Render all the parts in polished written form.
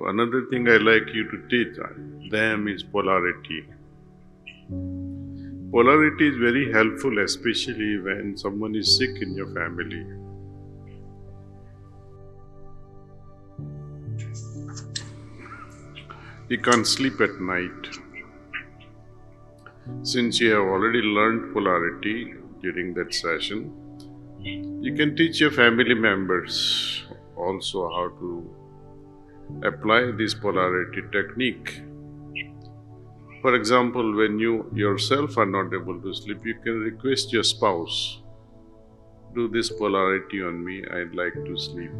another thing I like you to teach them is polarity. Polarity is very helpful, especially when someone is sick in your family. You can't sleep at night. Since you have already learned polarity during that session, you can teach your family members also how to apply this polarity technique. For example, when you yourself are not able to sleep, you can request your spouse, do this polarity on me, I'd like to sleep.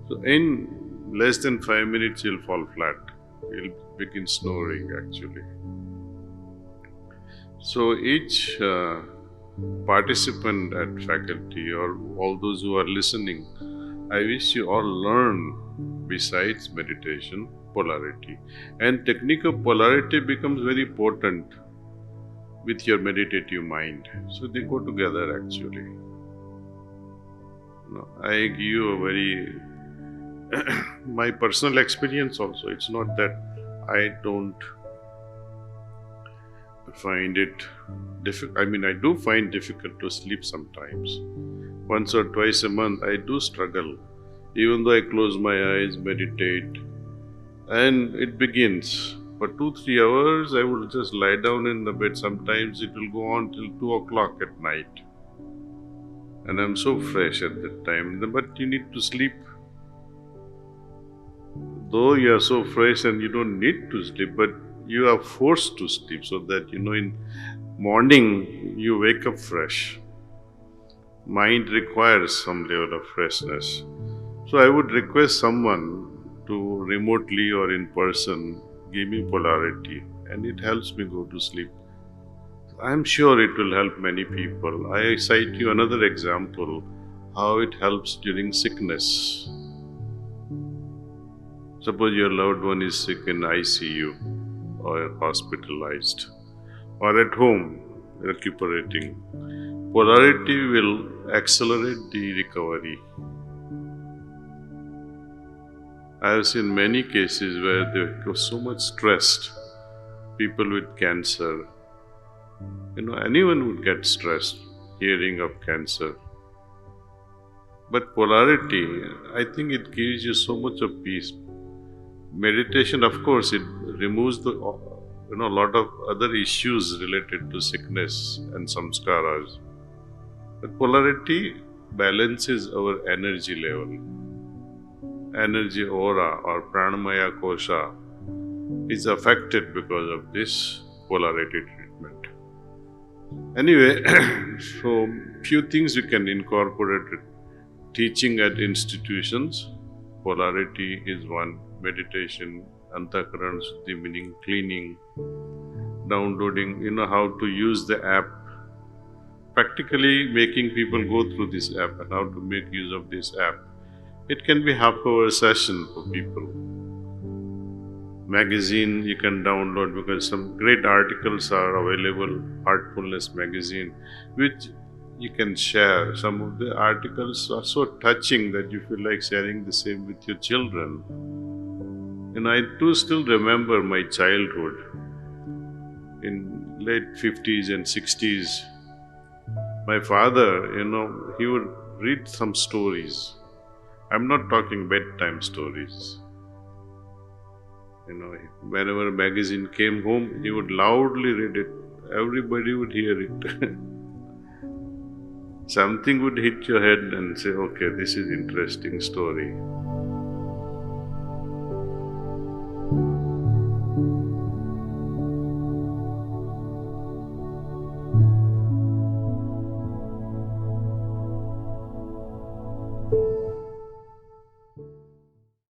So in less than 5 minutes, you'll fall flat. You'll begin snoring actually. So each participant at faculty or all those who are listening, I wish you all learn, besides meditation, polarity. And technique of polarity becomes very potent with your meditative mind. So they go together actually. I give you a very my personal experience also. It's not that I don't find it difficult. I mean, I do find difficult to sleep sometimes. Once or twice a month, I do struggle. Even though I close my eyes, meditate, and it begins. For 2-3 hours, I will just lie down in the bed. Sometimes it will go on till 2 o'clock at night. And I'm so fresh at that time. But you need to sleep. Though you are so fresh and you don't need to sleep, but you are forced to sleep so that, in morning you wake up fresh. Mind requires some level of freshness. So I would request someone to remotely or in person give me polarity, and it helps me go to sleep. I'm sure it will help many people. I cite you another example, how it helps during sickness. Suppose your loved one is sick in ICU or hospitalized or at home recuperating. Polarity will accelerate the recovery. I have seen many cases where they were so much stressed. People with cancer, anyone would get stressed hearing of cancer. But polarity, I think it gives you so much of peace. Meditation, of course, it removes a lot of other issues related to sickness and samskaras. But polarity balances our energy level. Energy aura or pranamaya kosha is affected because of this polarity treatment. Anyway, so few things you can incorporate. Teaching at institutions, polarity is one. Meditation, antakaran suddhi, meaning cleaning, downloading, how to use the app, practically making people go through this app and how to make use of this app. It can be half-hour session for people. Magazine you can download because some great articles are available, Heartfulness magazine, which you can share. Some of the articles are so touching that you feel like sharing the same with your children. I do still remember my childhood. In late 50s and 60s, my father, he would read some stories. I'm not talking bedtime stories. Whenever a magazine came home, he would loudly read it. Everybody would hear it. Something would hit your head and say, okay, this is interesting story.